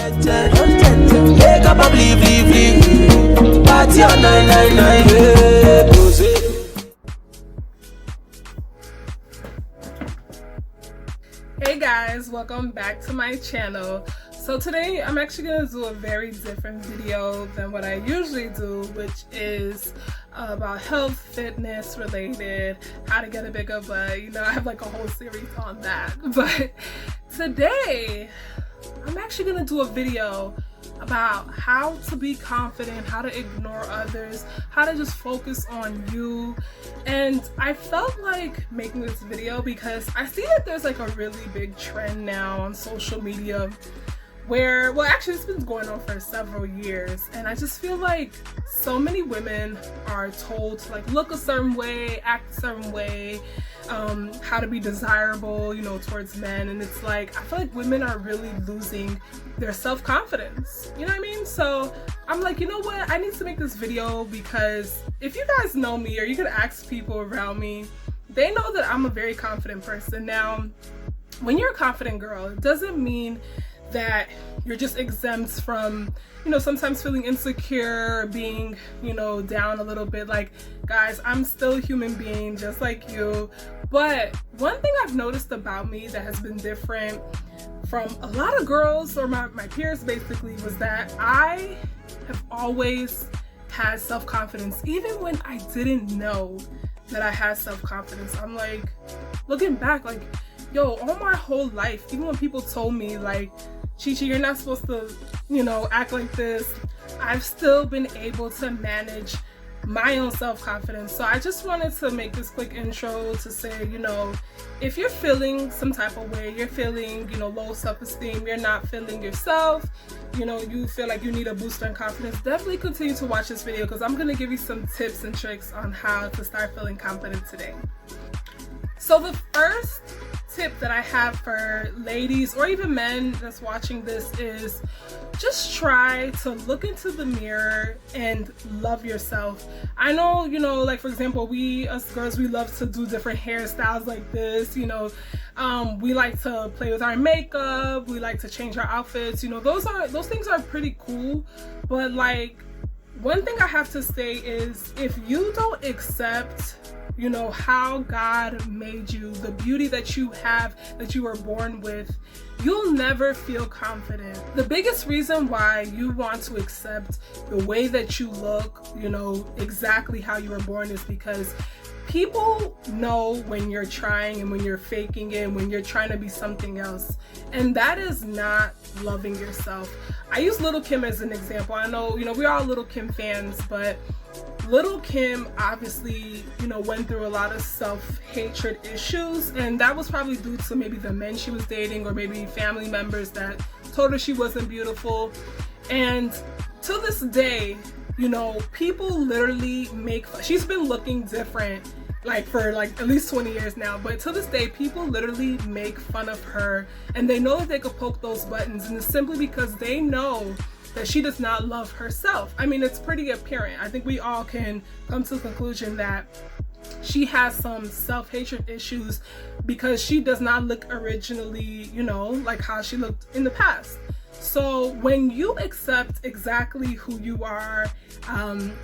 Wake up and leave. Party on 999. Hey guys, welcome back to my channel. So today I'm actually going to do a very different video than what I usually do, which is about health, fitness related, how to get a bigger butt. You know, I have like a whole series on that. But today I'm actually going to do a video about how to be confident, how to ignore others, how to just focus on you. And I felt like making this video because I see that there's like a really big trend now on social media where, well, actually it's been going on for several years, and I just feel like so many women are told to like look a certain way, act a certain way, how to be desirable, you know, towards men. And it's like, I feel like women are really losing their self-confidence, you know what I mean? So I'm like, you know what, I need to make this video because if you guys know me, or you could ask people around me, they know that I'm a very confident person. Now, when you're a confident girl, it doesn't mean that you're just exempt from, you know, sometimes feeling insecure, being, you know, down a little bit. Like, guys, I'm still a human being just like you. But one thing I've noticed about me that has been different from a lot of girls, or my peers basically, was that I have always had self-confidence, even when I didn't know that I had self-confidence. I'm like, looking back, like, yo, all my whole life, even when people told me like, Chi-Chi, you're not supposed to, you know, act like this, I've still been able to manage my own self-confidence. So I just wanted to make this quick intro to say, you know, if you're feeling some type of way, you're feeling, you know, low self-esteem, you're not feeling yourself, you know, you feel like you need a booster in confidence, definitely continue to watch this video because I'm going to give you some tips and tricks on how to start feeling confident today. So the first tip that I have for ladies or even men that's watching this is just try to look into the mirror and love yourself. I know, you know, like for example, we as girls, we love to do different hairstyles like this, you know, we like to play with our makeup, we like to change our outfits, you know, those things are pretty cool. But like, one thing I have to say is, if you don't accept, you know, how God made you, the beauty that you have, that you were born with, you'll never feel confident. The biggest reason why you want to accept the way that you look, you know, exactly how you were born, is because people know when you're trying and when you're faking it, when you're trying to be something else. And that is not loving yourself. I use Little Kim as an example. I know, you know, we're all Little Kim fans, but Little Kim obviously, you know, went through a lot of self-hatred issues, and that was probably due to maybe the men she was dating, or maybe family members that told her she wasn't beautiful. And to this day, you know, people literally make fun. She's been looking different like for like at least 20 years now, but to this day people literally make fun of her, and they know that they could poke those buttons, and it's simply because they know that she does not love herself. I mean, it's pretty apparent. I think we all can come to the conclusion that she has some self-hatred issues because she does not look originally, you know, like how she looked in the past. So when you accept exactly who you are,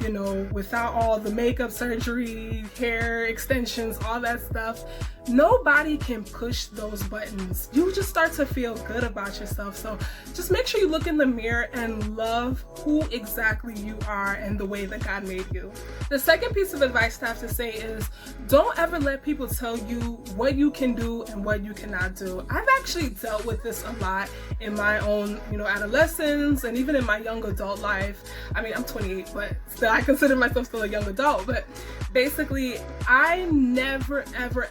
you know, without all the makeup surgery, hair extensions, all that stuff, nobody can push those buttons. You just start to feel good about yourself. So just make sure you look in the mirror and love who exactly you are and the way that God made you. The second piece of advice I have to say is, don't ever let people tell you what you can do and what you cannot do. I've actually dealt with this a lot in my own, you know, adolescence, and even in my young adult life. I mean, I'm 28, but still, I consider myself still a young adult. But basically, I never, ever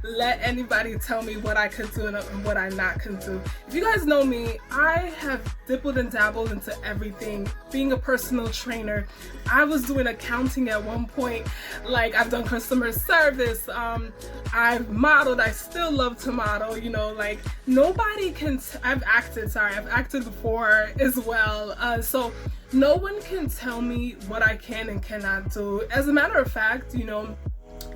let anybody tell me what I could do and what I not could do. If you guys know me, I have dibbled and dabbled into everything. Being a personal trainer, I was doing accounting at one point. Like, I've done customer service, I've modeled, I still love to model, you know, like nobody can, I've acted before as well. So no one can tell me what I can and cannot do. As a matter of fact, you know,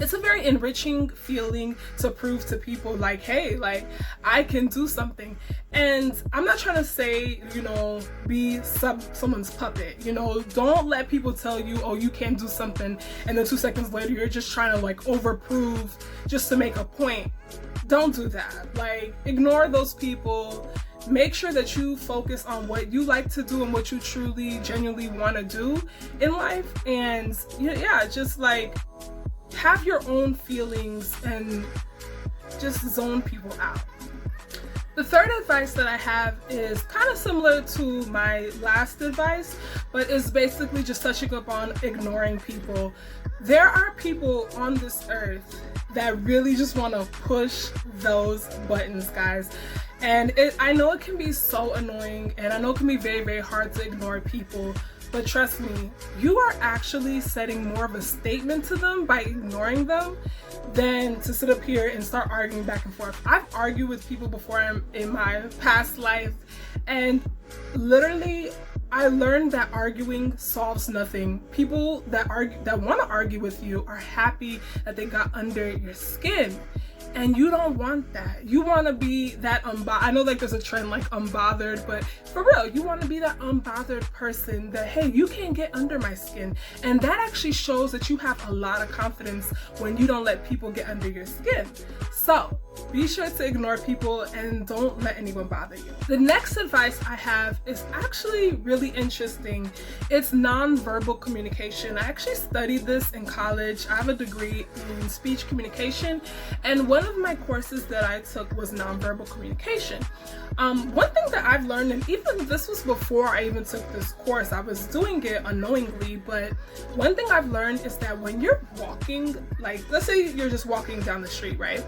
it's a very enriching feeling to prove to people like, hey, like I can do something. And I'm not trying to say, you know, be someone's puppet, you know, don't let people tell you, oh, you can't do something, and then 2 seconds later you're just trying to like overprove just to make a point. Don't do that. Like, ignore those people. Make sure that you focus on what you like to do and what you truly genuinely want to do in life. And yeah, just like have your own feelings and just zone people out. The third advice that I have is kind of similar to my last advice, but is basically just touching upon ignoring people. There are people on this earth that really just want to push those buttons, guys. And I know it can be so annoying, and I know it can be very, very hard to ignore people, but trust me, you are actually setting more of a statement to them by ignoring them than to sit up here and start arguing back and forth. I've argued with people before in my past life, and literally I learned that arguing solves nothing. People that want to argue with you are happy that they got under your skin. And you don't want that. You want to be that I know like there's a trend like unbothered, but for real, you want to be that unbothered person that, hey, you can't get under my skin. And that actually shows that you have a lot of confidence when you don't let people get under your skin. So be sure to ignore people and don't let anyone bother you. The next advice I have is actually really interesting. It's nonverbal communication. I actually studied this in college. I have a degree in speech communication, and one of my courses that I took was nonverbal communication. One thing that I've learned, and even this was before I even took this course, I was doing it unknowingly, but one thing I've learned is that when you're walking, like let's say you're just walking down the street, right?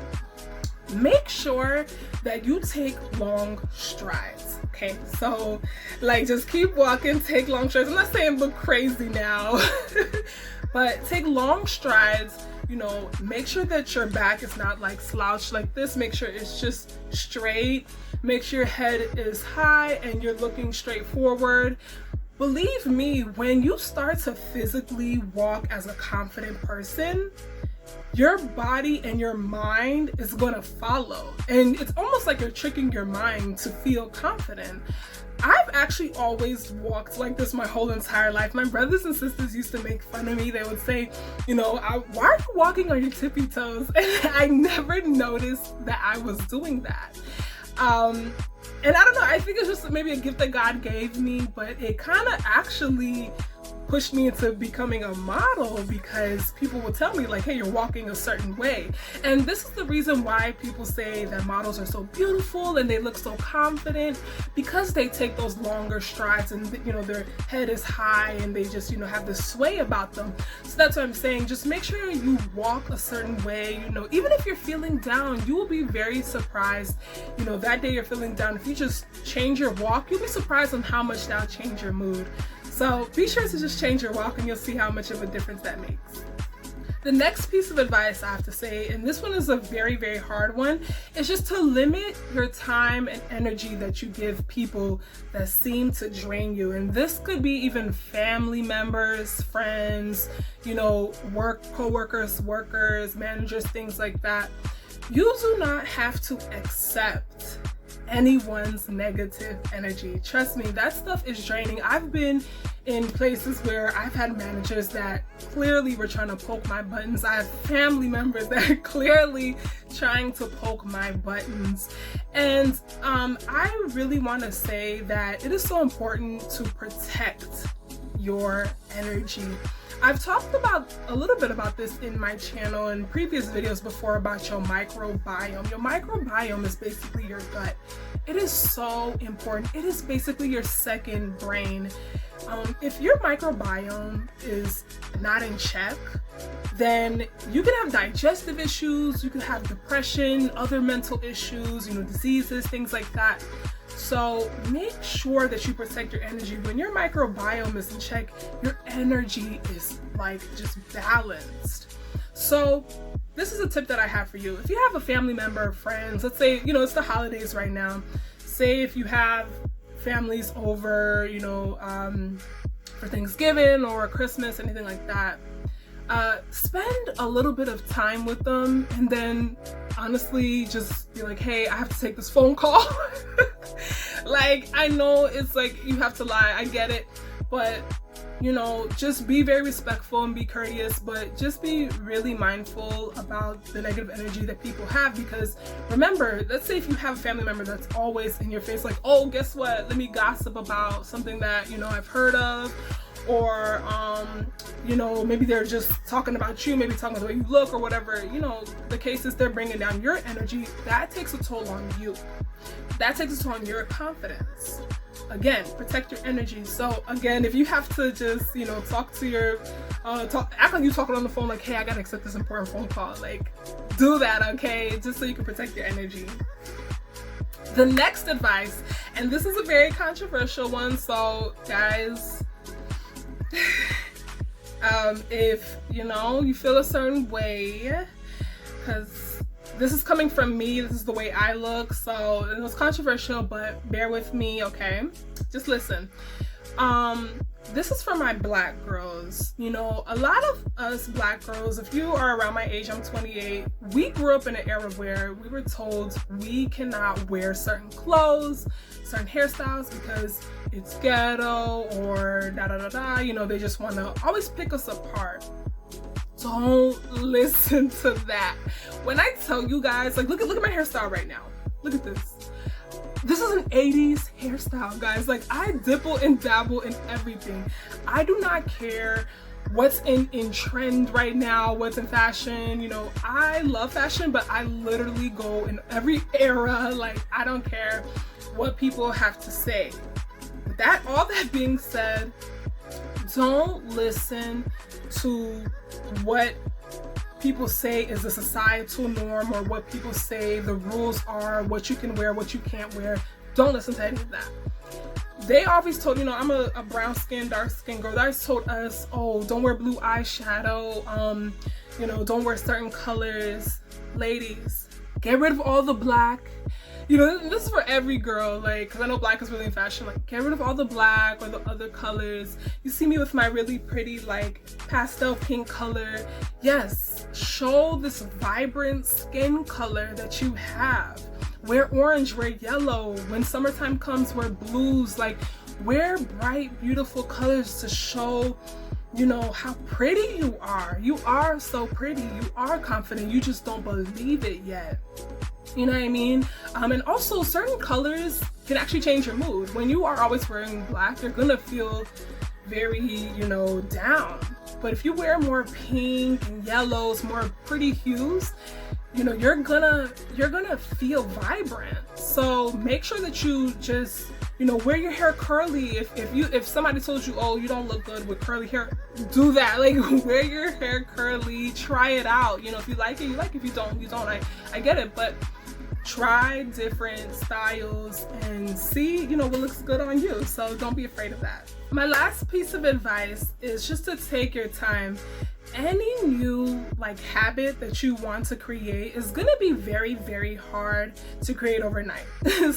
Make sure that you take long strides, okay? So like just keep walking, take long strides. I'm not saying look crazy now, but take long strides. You know, make sure that your back is not like slouched like this. Make sure it's just straight. Make sure your head is high and you're looking straight forward. Believe me, when you start to physically walk as a confident person, your body and your mind is going to follow. And it's almost like you're tricking your mind to feel confident. I've actually always walked like this my whole entire life. My brothers and sisters used to make fun of me. They would say, you know, why are you walking on your tippy toes? And I never noticed that I was doing that. And I don't know, I think it's just maybe a gift that God gave me, but it kind of actually pushed me into becoming a model, because people will tell me like, hey, you're walking a certain way. And this is the reason why people say that models are so beautiful and they look so confident, because they take those longer strides and, you know, their head is high and they just, you know, have this sway about them. So that's what I'm saying. Just make sure you walk a certain way. You know, even if you're feeling down, you will be very surprised. You know, that day you're feeling down, if you just change your walk, you'll be surprised on how much that'll change your mood. So be sure to just change your walk and you'll see how much of a difference that makes. The next piece of advice I have to say, and this one is a very, very hard one, is just to limit your time and energy that you give people that seem to drain you. And this could be even family members, friends, you know, co-workers, workers, managers, things like that. You do not have to accept anyone's negative energy. Trust me, that stuff is draining. I've been in places where I've had managers that clearly were trying to poke my buttons. I have family members that are clearly trying to poke my buttons. And I really want to say that it is so important to protect your energy. I've talked about a little bit about this in my channel in previous videos before about your microbiome. Your microbiome is basically your gut. It is so important. It is basically your second brain. If your microbiome is not in check, then you can have digestive issues, you can have depression, other mental issues, you know, diseases, things like that. So make sure that you protect your energy. When your microbiome is in check, your energy is like just balanced. So this is a tip that I have for you. If you have a family member, friends, let's say, you know, it's the holidays right now. Say if you have families over, you know, for Thanksgiving or Christmas, anything like that. spend a little bit of time with them, and then honestly just be like, hey, I have to take this phone call. Like, I know it's like you have to lie, I get it, but you know, just be very respectful and be courteous, but just be really mindful about the negative energy that people have. Because remember, let's say if you have a family member that's always in your face, like, oh, guess what, let me gossip about something that, you know, I've heard of, or you know, maybe they're just talking about you, maybe talking about the way you look or whatever, you know, the case is they're bringing down your energy. That takes a toll on you. That takes a toll on your confidence. Again, protect your energy. So again, if you have to just, you know, talk to your act like you're talking on the phone, like, hey, I gotta accept this important phone call, like, do that, okay, just so you can protect your energy. The next advice, and this is a very controversial one, so guys, if you know you feel a certain way, because this is coming from me, this is the way I look, so it was controversial, but bear with me, okay? Just listen. This is for my black girls. You know, a lot of us black girls, if you are around my age, I'm 28, we grew up in an era where we were told we cannot wear certain clothes, certain hairstyles because it's ghetto or da da da da. You know, they just want to always pick us apart. Don't listen to that. When I tell you guys, like, look at my hairstyle right now. Look at this. This is an 80s hairstyle, guys. Like, I dibble and dabble in everything. I do not care what's in trend right now, what's in fashion. You know, I love fashion, but I literally go in every era. Like, I don't care what people have to say. With that, all that being said, don't listen to what people say is a societal norm, or what people say the rules are, what you can wear, what you can't wear. Don't listen to any of that. They always told, you know, I'm a brown skin, dark skin girl. They always told us, oh, don't wear blue eyeshadow, you know, don't wear certain colors. Ladies, get rid of all the black. You know, this is for every girl, like, because I know black is really in fashion. Like, get rid of all the black or the other colors. You see me with my really pretty, like, pastel pink color. Yes, show this vibrant skin color that you have. Wear orange, wear yellow. When summertime comes, wear blues. Like, wear bright, beautiful colors to show, you know, how pretty you are. You are so pretty. You are confident. You just don't believe it yet. You know what I mean? And also, certain colors can actually change your mood. When you are always wearing black, you're gonna feel very, you know, down. But if you wear more pink and yellows, more pretty hues, you know, you're gonna feel vibrant. So make sure that you just, you know, wear your hair curly. If somebody told you, oh, you don't look good with curly hair, do that. Like, wear your hair curly, try it out. You know, if you like it, you like it. If you don't, you don't. I get it, but try different styles and see, you know, what looks good on you. So don't be afraid of that. My last piece of advice is just to take your time. Any new, like, habit that you want to create is gonna be very, very hard to create overnight.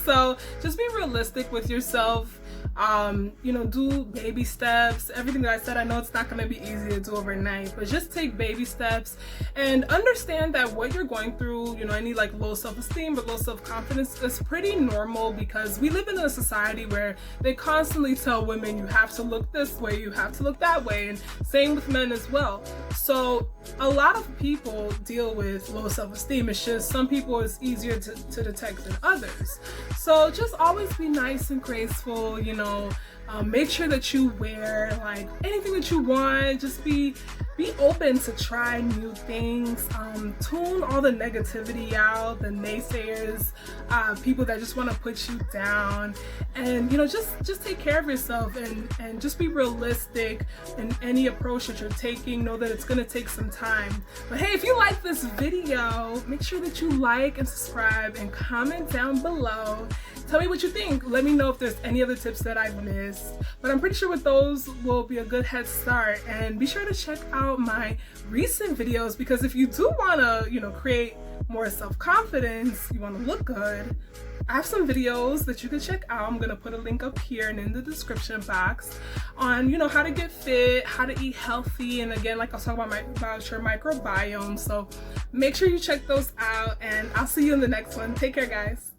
So just be realistic with yourself. You know, do baby steps. Everything that I said, I know it's not gonna be easy to do overnight, but just take baby steps and understand that what you're going through, you know, any like low self-esteem or low self-confidence is pretty normal, because we live in a society where they constantly tell women, you have to look this way, you have to look that way, and same with men as well. So a lot of people deal with low self-esteem. It's just some people it's easier to detect than others. So just always be nice and graceful, you know, make sure that you wear like anything that you want. Just be open to try new things. Tune all the negativity out, the naysayers, people that just want to put you down, and you know, just take care of yourself and just be realistic in any approach that you're taking. Know that it's gonna take some time. But hey, if you like this video, make sure that you like and subscribe and comment down below. Tell me what you think. Let me know if there's any other tips that I've missed. But I'm pretty sure with those will be a good head start. And be sure to check out my recent videos, because if you do want to, you know, create more self-confidence, you want to look good, I have some videos that you can check out. I'm gonna put a link up here and in the description box on, you know, how to get fit, how to eat healthy, and again, like I was talking about your microbiome. So make sure you check those out, and I'll see you in the next one. Take care, guys.